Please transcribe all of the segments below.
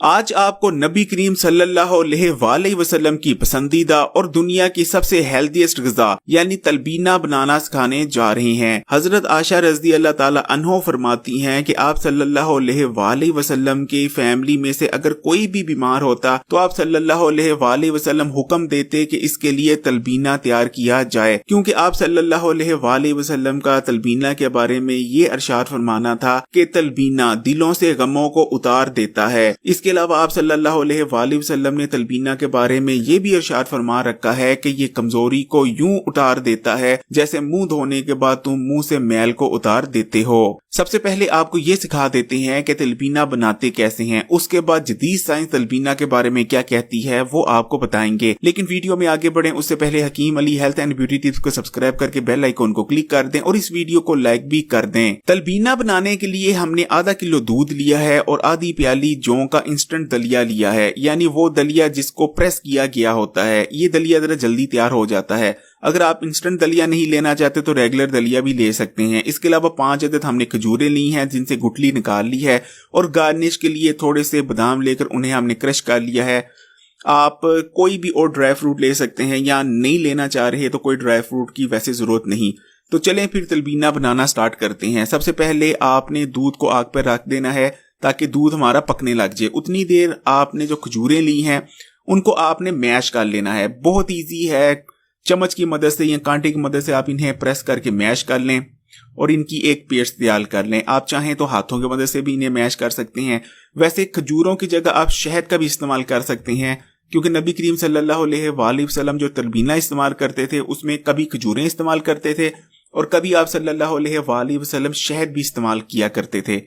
آج آپ کو نبی کریم صلی اللہ علیہ وسلم کی پسندیدہ اور دنیا کی سب سے ہیلتھیسٹ غذا یعنی تلبینہ بنانا سکھانے جا رہے ہیں۔ حضرت عائشہ رضی اللہ تعالی عنہ فرماتی ہیں کہ آپ صلی اللہ علیہ وسلم کی فیملی میں سے اگر کوئی بھی بیمار ہوتا تو آپ صلی اللہ علیہ وسلم حکم دیتے کہ اس کے لیے تلبینہ تیار کیا جائے، کیونکہ آپ صلی اللہ علیہ وسلم کا تلبینہ کے بارے میں یہ ارشاد فرمانا تھا کہ تلبینہ دلوں سے غموں کو اتار دیتا ہے۔ اس کے علاوہ آپ صلی اللہ علیہ وسلم نے تلبینہ کے بارے میں یہ بھی ارشاد فرما رکھا ہے کہ یہ کمزوری کو یوں اتار دیتا ہے جیسے منہ دھونے کے بعد تم منہ سے میل کو اتار دیتے ہو۔ سب سے پہلے آپ کو یہ سکھا دیتے ہیں کہ تلبینہ بناتے کیسے ہیں، اس کے بعد جدید سائنس تلبینہ کے بارے میں کیا کہتی ہے وہ آپ کو بتائیں گے۔ لیکن ویڈیو میں آگے بڑھیں اس سے پہلے حکیم علی ہیلتھ اینڈ بیوٹی ٹپس کو سبسکرائب کر کے بیل آئیکن کو کلک کر دیں اور اس ویڈیو کو لائک بھی کر دیں۔ تلبینہ بنانے کے لیے ہم نے آدھا کلو دودھ لیا ہے اور آدھی پیالی جوں کا انسٹنٹ دلیا لیا ہے، یعنی وہ دلیا جس کو پریس کیا گیا ہوتا ہے۔ یہ دلیا ذرا جلدی تیار ہو جاتا ہے۔ اگر آپ انسٹنٹ دلیا نہیں لینا چاہتے تو ریگولر دلیا بھی لے سکتے ہیں۔ اس کے علاوہ 5 عدد ہم نے کھجوریں لی ہیں جن سے گٹلی نکال لی ہے، اور گارنش کے لیے تھوڑے سے بادام لے کر انہیں ہم نے کرش کر لیا ہے۔ آپ کوئی بھی اور ڈرائی فروٹ لے سکتے ہیں، یا نہیں لینا چاہ رہے تو کوئی ڈرائی فروٹ کی ویسے ضرورت نہیں۔ تو چلیں پھر تلبینہ بنانا سٹارٹ کرتے ہیں۔ سب سے پہلے آپ نے دودھ کو آگ پر رکھ دینا ہے تاکہ دودھ ہمارا پکنے لگ جائے۔ اتنی دیر آپ نے جو کھجوریں لی ہیں ان کو آپ نے میش کر لینا ہے۔ بہت ایزی ہے، چمچ کی مدد سے یا کانٹے کی مدد سے آپ انہیں پریس کر کے میش کر لیں اور ان کی ایک پیسٹ تیار کر لیں۔ آپ چاہیں تو ہاتھوں کی مدد سے بھی انہیں میش کر سکتے ہیں۔ ویسے کھجوروں کی جگہ آپ شہد کا بھی استعمال کر سکتے ہیں، کیونکہ نبی کریم صلی اللہ علیہ وسلم جو تلبینہ استعمال کرتے تھے اس میں کبھی کھجوریں استعمال کرتے تھے اور کبھی آپ صلی اللہ علیہ وسلم شہد بھی استعمال کیا کرتے تھے۔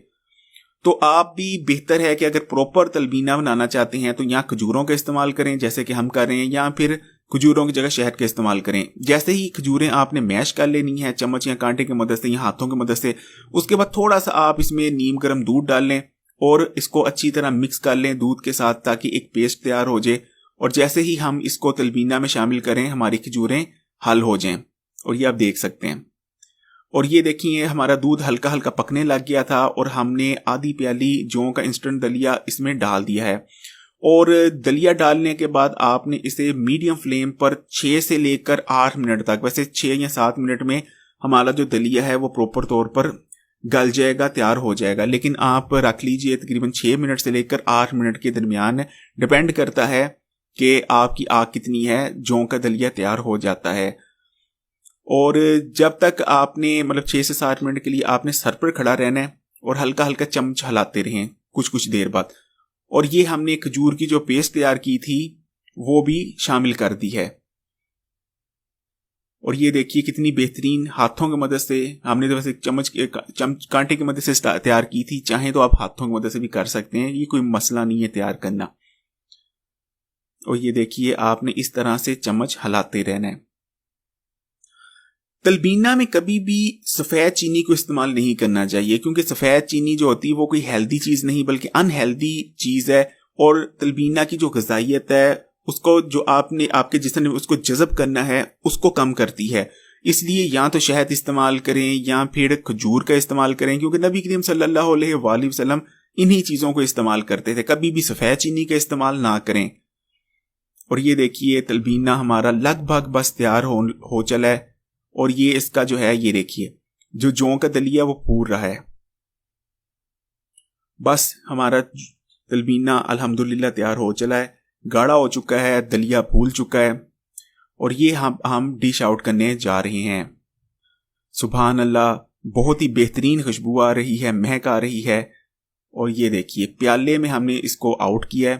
تو آپ بھی بہتر ہے کہ اگر پروپر تلبینہ بنانا چاہتے ہیں تو یہاں کھجوروں کا استعمال کریں جیسے کہ ہم کر رہے ہیں، یا پھر کھجوروں کی جگہ شہد کا استعمال کریں۔ جیسے ہی کھجوریں آپ نے میش کر لینی ہے چمچ یا کانٹے کی مدد سے یا ہاتھوں کی مدد سے، اس کے بعد تھوڑا سا آپ اس میں نیم گرم دودھ ڈال لیں اور اس کو اچھی طرح مکس کر لیں دودھ کے ساتھ تاکہ ایک پیسٹ تیار ہو جائے، اور جیسے ہی ہم اس کو تلبینہ میں شامل کریں ہماری کھجوریں حل ہو جائیں، اور یہ آپ دیکھ سکتے ہیں۔ اور یہ دیکھیے ہمارا دودھ ہلکا ہلکا پکنے لگ گیا تھا اور ہم نے آدھی پیالی جوں کا انسٹنٹ دلیا اس میں ڈال دیا ہے، اور دلیا ڈالنے کے بعد آپ نے اسے میڈیم فلیم پر 6 سے لے کر 8 منٹ تک، ویسے 6 یا 7 منٹ میں ہمارا جو دلیا ہے وہ پروپر طور پر گل جائے گا، تیار ہو جائے گا، لیکن آپ رکھ لیجئے تقریباً 6 منٹ سے لے کر 8 منٹ کے درمیان، ڈیپینڈ کرتا ہے کہ آپ کی آگ کتنی ہے، جوں کا دلیا تیار ہو جاتا ہے۔ اور جب تک آپ نے 6 سے 7 منٹ کے لیے آپ نے سر پر کھڑا رہنا ہے اور ہلکا ہلکا چمچ ہلاتے رہیں کچھ دیر بعد۔ اور یہ ہم نے کھجور کی جو پیسٹ تیار کی تھی وہ بھی شامل کر دی ہے، اور یہ دیکھیے کتنی بہترین ہاتھوں کی مدد سے ہم نے ویسے کانٹے کی مدد سے تیار کی تھی، چاہیں تو آپ ہاتھوں کی مدد سے بھی کر سکتے ہیں، یہ کوئی مسئلہ نہیں ہے تیار کرنا۔ اور یہ دیکھیے آپ نے اس طرح سے چمچ ہلاتے رہنا ہے۔ تلبینہ میں کبھی بھی سفید چینی کو استعمال نہیں کرنا چاہیے، کیونکہ سفید چینی جو ہوتی ہے وہ کوئی ہیلدی چیز نہیں بلکہ ان ہیلدی چیز ہے، اور تلبینہ کی جو غذائیت ہے اس کو جو آپ کے جسم نے اس کو جذب کرنا ہے اس کو کم کرتی ہے۔ اس لیے یا تو شہد استعمال کریں یا پھر کھجور کا استعمال کریں، کیونکہ نبی کریم صلی اللہ علیہ وسلم انہی چیزوں کو استعمال کرتے تھے، کبھی بھی سفید چینی کا استعمال نہ کریں۔ اور یہ دیکھیے تلبینہ ہمارا لگ بھگ بس تیار ہو چلا ہے، اور یہ اس کا جو ہے یہ دیکھیے جو جوں کا دلیا وہ پور رہا ہے۔ بس ہمارا تلبینہ الحمدللہ تیار ہو چلا ہے، گاڑھا ہو چکا ہے، دلیا پھول چکا ہے، اور یہ ہم ڈش آؤٹ کرنے جا رہے ہیں۔ سبحان اللہ، بہت ہی بہترین خوشبو آ رہی ہے، مہک آ رہی ہے۔ اور یہ دیکھیے پیالے میں ہم نے اس کو آؤٹ کیا ہے،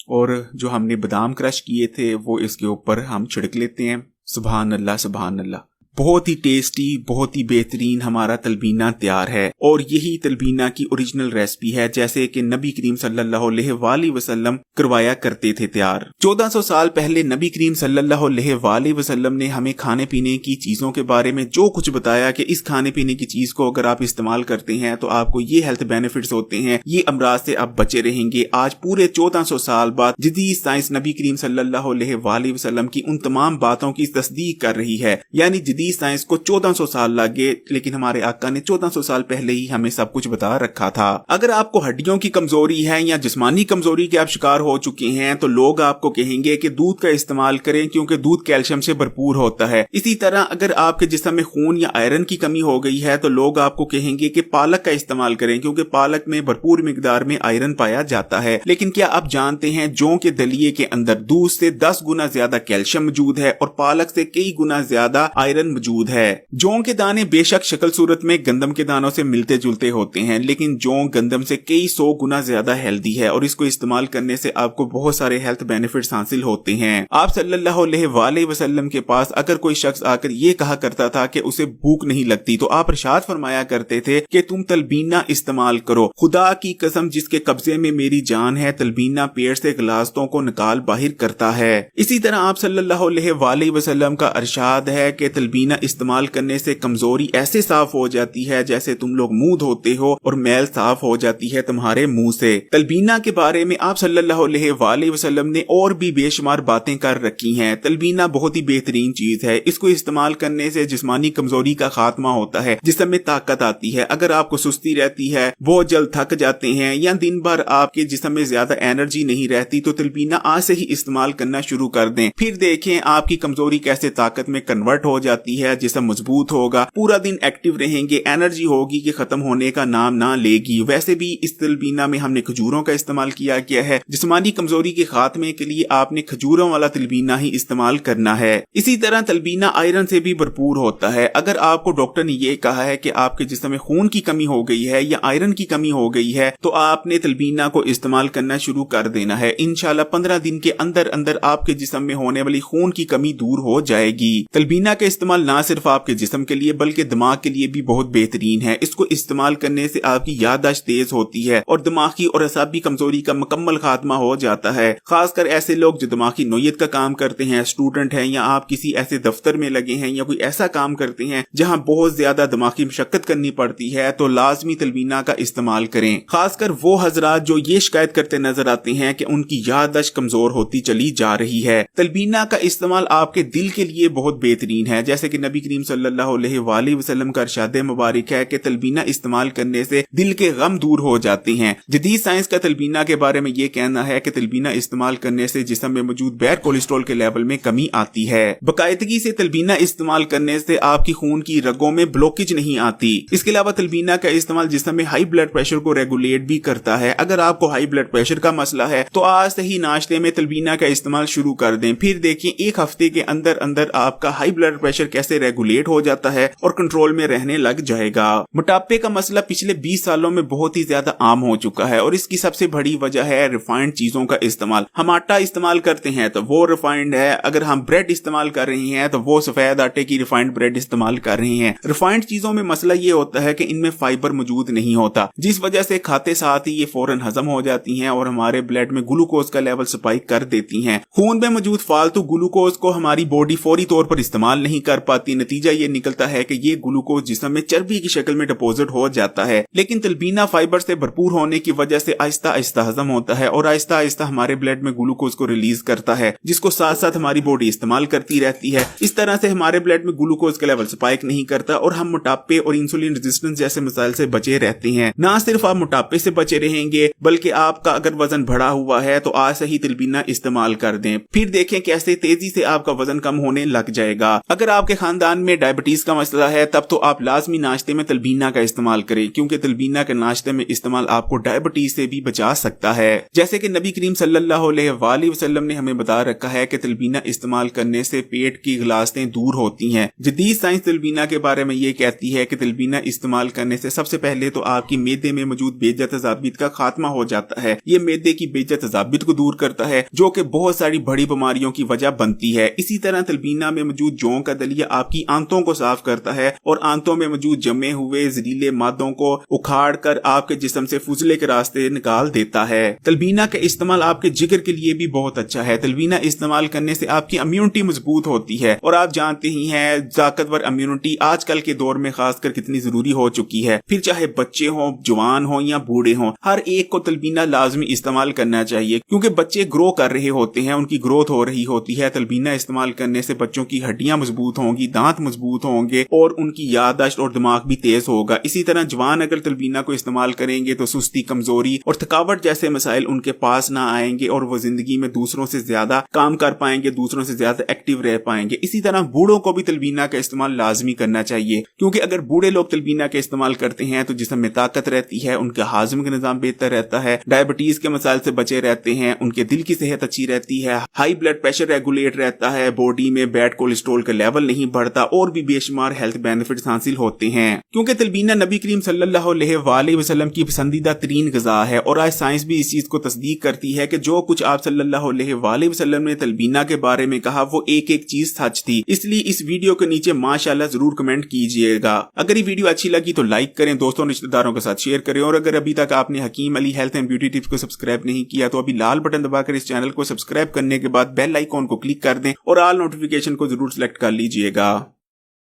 اور جو ہم نے بادام کرش کیے تھے وہ اس کے اوپر ہم چھڑک لیتے ہیں۔ سبحان اللہ سبحان اللہ، بہت ہی ٹیسٹی، بہت ہی بہترین ہمارا تلبینہ تیار ہے، اور یہی تلبینہ کی اوریجنل ریسپی ہے جیسے کہ نبی کریم صلی اللہ علیہ وسلم کروایا کرتے تھے تیار۔ 1400 سال پہلے نبی کریم صلی اللہ علیہ وسلم نے ہمیں کھانے پینے کی چیزوں کے بارے میں جو کچھ بتایا کہ اس کھانے پینے کی چیز کو اگر آپ استعمال کرتے ہیں تو آپ کو یہ ہیلتھ بینیفٹس ہوتے ہیں، یہ امراض سے آپ بچے رہیں گے۔ آج پورے 1400 سال بعد جدید سائنس نبی کریم صلی اللہ علیہ وسلم کی ان تمام باتوں کی تصدیق کر رہی ہے، یعنی جدید जदीद साइंस को 1400 साल लगे, लेकिन हमारे आका ने 1400 साल पहले ही हमें सब कुछ बता रखा था। अगर आपको हड्डियों की कमजोरी है या जिस्मानी कमजोरी के आप शिकार हो चुके हैं तो लोग आपको कहेंगे कि दूध का इस्तेमाल करें क्योंकि दूध कैल्शियम से भरपूर होता है। इसी तरह अगर आपके जिस्म में खून या आयरन की कमी हो गई है तो लोग आपको कहेंगे कि पालक का इस्तेमाल करें क्योंकि पालक में भरपूर मिकदार में आयरन पाया जाता है। लेकिन क्या आप जानते हैं जौ के दलिये के अंदर दूध से 10 गुना ज्यादा कैल्शियम मौजूद है और पालक से कई गुना ज्यादा आयरन मौजूद है। जौ के दाने बेशक शक्ल सूरत में गंदम के दानों से मिलते जुलते होते हैं, लेकिन जौ गंदम से कई 100 गुना ज्यादा हेल्दी है और इसको इस्तेमाल करने से आपको बहुत सारे हेल्थ बेनिफिट्स हासिल होते हैं। आप सल्लल्लाहु अलैहि वसल्लम के पास अगर कोई शख्स आकर ये कहा करता था कि उसे भूख नहीं लगती तो आप इरशाद फरमाया करते थे कि तुम तलबीना इस्तेमाल करो, खुदा की कसम जिसके कब्जे में मेरी जान है, तलबीना पेट से गलास्तों को निकाल बाहर करता है। इसी तरह आप सल्लल्लाहु अलैहि वसल्लम का इरशाद है कि तलबीना इस्तेमाल करने से कमजोरी ऐसे साफ हो जाती है जैसे तुम लोग मुंह धोते हो और मैल साफ हो जाती है तुम्हारे मुंह से। तलबीना के बारे में आप सल्लल्लाहु अलैहि वसल्लम ने और भी बेशुमार बातें कर रखी हैं। तलबीना बहुत ही बेहतरीन चीज है, इसको इस्तेमाल करने से जिस्मानी कमजोरी का खात्मा होता है, जिसम में ताकत आती है। अगर आपको सुस्ती रहती है, बहुत जल्द थक जाते हैं या दिन भर आपके जिस्म में ज्यादा एनर्जी नहीं रहती तो तलबीना आज से ही इस्तेमाल करना शुरू कर दें। फिर देखें आपकी कमजोरी कैसे ताकत में कन्वर्ट हो जाती है, जिस्म मजबूत होगा, पूरा दिन एक्टिव रहेंगे, एनर्जी होगी कि खत्म होने का नाम ना लेगी। वैसे भी इस तलबीना में हमने खजूरों का इस्तेमाल किया गया है। जिस्मानी कमजोरी के खात्मे के लिए आपने खजूरों वाला तलबीना ही इस्तेमाल करना है। इसी तरह तलबीना आयरन से भी भरपूर होता है। अगर आपको डॉक्टर ने यह कहा है कि आपके जिस्म में खून की कमी हो गई है या आयरन की कमी हो गई है तो आपने तलबीना को इस्तेमाल करना शुरू कर देना है। इंशाल्लाह 15 दिन के अंदर अंदर आपके जिस्म में होने वाली खून की कमी दूर हो जाएगी। तलबीना का इस्तेमाल ना सिर्फ आपके जिस्म के लिए बल्कि दिमाग के लिए भी बहुत बेहतरीन है। इसको इस्तेमाल करने से आपकी याददाश्त तेज होती है और दिमागी और असाबी कमजोरी का मुकम्मल खात्मा हो जाता है। खासकर ऐसे लोग जो दिमागी नोयत का काम करते हैं, स्टूडेंट हैं या आप किसी ऐसे दफ्तर में लगे हैं या कोई ऐसा काम करते हैं जहां बहुत ज्यादा दिमागी मशक्कत करनी पड़ती है तो लाजमी तलबीना का इस्तेमाल करें। खासकर वो हजरात जो ये शिकायत करते नजर आते हैं कि उनकी याददाश्त कमजोर होती चली जा रही है। तलबीना का इस्तेमाल आपके दिल के लिए बहुत बेहतरीन है, जैसे कि नबी करीम सल्लल्लाहु अलैहि वसल्लम का इरशाद मुबारक है कि तलबीना इस्तेमाल करने से दिल के गम दूर हो जाते हैं। जदीद साइंस का तलबीना के बारे में ये कहना है कि तलबीना इस्तेमाल करने से जिस्म में मौजूद बैड कोलेस्ट्रॉल के लेवल में कमी आती है। बाकायदगी से तलबीना इस्तेमाल करने से आपकी खून की रगों में ब्लॉकेज नहीं आती। इसके अलावा तलबीना का इस्तेमाल जिस्म में हाई ब्लड प्रेशर को रेगुलेट भी करता है। अगर आपको हाई ब्लड प्रेशर का मसला है तो आज से ही नाश्ते में तलबीना का इस्तेमाल शुरू कर दें। फिर देखिए एक हफ्ते के अंदर अंदर आपका हाई ब्लड प्रेशर कैसे रेगुलेट हो जाता है और कंट्रोल में रहने लग जाएगा। मोटापे का मसला पिछले 20 सालों में बहुत ही ज्यादा आम हो चुका है और इसकी सबसे बड़ी वजह है रिफाइंड चीजों का इस्तेमाल। हम आटा इस्तेमाल करते हैं तो वो रिफाइंड है, अगर हम ब्रेड इस्तेमाल कर रहे हैं तो वो सफेद आटे की रिफाइंड ब्रेड इस्तेमाल कर रहे हैं। रिफाइंड चीजों में मसला ये होता है कि इनमें फाइबर मौजूद नहीं होता, जिस वजह से खाते साथ ही ये फौरन हजम हो जाती हैं और हमारे ब्लड में ग्लूकोज का लेवल स्पाइक कर देती हैं। खून में मौजूद फालतू ग्लूकोज को हमारी बॉडी फौरी तौर पर इस्तेमाल नहीं कर पाती। नतीजा ये निकलता है कि ये ग्लूकोज जिस्म में चर्बी की शक्ल में डिपोजिट हो जाता है। लेकिन तलबीना फाइबर से भरपूर होने की वजह से आहिस्ता आहिस्ता हजम होता है और आहिस्ता आहिस्ता हमारे ब्लड में ग्लूकोज को रिलीज करता है, जिसको साथ साथ हमारी बॉडी इस्तेमाल करती रहती है। इस तरह से हमारे ब्लड में ग्लूकोज का लेवल स्पाइक नहीं करता और हम मोटापे और इंसुलिन रेजिस्टेंस जैसे मसाइल से बचे रहते हैं। ना सिर्फ आप मोटापे से बचे रहेंगे बल्कि आपका अगर वजन बढ़ा हुआ है तो आज से ही तलबीना इस्तेमाल कर दें। फिर देखें कैसे तेजी से आपका वजन कम होने लग जाएगा। अगर आपके खानदान में डायबिटीज का मसला है तब तो आप लाजमी नाश्ते में तलबीना का इस्तेमाल करें, क्योंकि तलबीना के नाश्ते में इस्तेमाल आपको डायबिटीज से भी बचा सकता है। जैसे कि नबी करीम सल्लल्लाहु अलैहि वसल्लम ने हमें बता रखा है कि तलबीना इस्तेमाल करने से पेट की गलास्तें दूर होती हैं। जदीद साइंस तलबीना के बारे में ये कहती है कि तलबीना इस्तेमाल करने से सबसे पहले तो आपकी मेदे में मौजूद बेजा तजाबियत का खात्मा हो जाता है। ये मेदे की बेजा तजाबियत को दूर करता है जो कि बहुत सारी बड़ी बीमारियों की वजह बनती है। इसी तरह तलबीना में मौजूद जौ का दलिया आपकी आंतों को साफ करता है और आंतों में मौजूद जमे हुए जहरीले मादों को उखाड़ कर आपके जिस्म से फुजले के रास्ते निकाल देता है। तलबीना का इस्तेमाल आपके जिगर के लिए भी बहुत अच्छा है। तलबीना इस्तेमाल करने से आपकी इम्यूनिटी मजबूत होती है और आप जानते ही हैं ताकतवर इम्यूनिटी आजकल के दौर में खासकर कितनी जरूरी हो चुकी है। फिर चाहे बच्चे हों, जवान हों या बूढ़े हों, हर एक को तलबीना लाजमी इस्तेमाल करना चाहिए, क्योंकि बच्चे ग्रो कर रहे होते हैं, उनकी ग्रोथ हो रही होती है। तलबीना इस्तेमाल करने से बच्चों की हड्डियां मजबूत होंगी, दांत मजबूत होंगे और उनकी याददाश्त और दिमाग भी तेज होगा। इसी तरह जवान अगर तलबीना को इस्तेमाल करेंगे तो सुस्ती, कमजोरी और थकावट जैसे मसाइल उनके पास ना आएंगे और वो जिंदगी में दूसरों से ज्यादा काम कर पाएंगे, दूसरों से ज्यादा एक्टिव रह पाएंगे। इसी तरह बूढ़ों को भी तलबीना का इस्तेमाल लाजमी करना चाहिए, क्योंकि अगर बूढ़े लोग तलबीना का इस्तेमाल करते हैं तो जिस्म में ताकत रहती है, उनका हाजम का निजाम बेहतर रहता है, डायबिटीज के मसाइल से बचे रहते हैं, उनके दिल की सेहत अच्छी रहती है, हाई ब्लड प्रेशर रेगुलेट रहता है, बॉडी में बैड कोलेस्ट्रॉल का लेवल नहीं बढ़ता और भी बेशुमार हेल्थ बेनिफिट्स हासिल होते हैं। क्योंकि तलबीना नबी करीम सल्लल्लाहु अलैहि वसल्लम की पसंदीदा तरीन ग़िज़ा है और आज साइंस भी इस चीज को तस्दीक करती है कि जो कुछ आप सल्लल्लाहु अलैहि वसल्लम ने तलबीना के बारे में कहा वो एक एक चीज सच थी। इसलिए इस वीडियो के नीचे माशाल्लाह जरूर कमेंट कीजिएगा। अगर ये वीडियो अच्छी लगी तो लाइक करें, दोस्तों रिश्तेदारों के साथ शेयर करें और अगर अभी तक आपने Hakeem Ali health and beauty tips को सब्सक्राइब नहीं किया तो अभी लाल बटन दबाकर इस चैनल को सब्सक्राइब करने के बाद बेल आइकॉन को क्लिक कर दें और ऑल नोटिफिकेशन को जरूर सिलेक्ट कर लीजिएगा।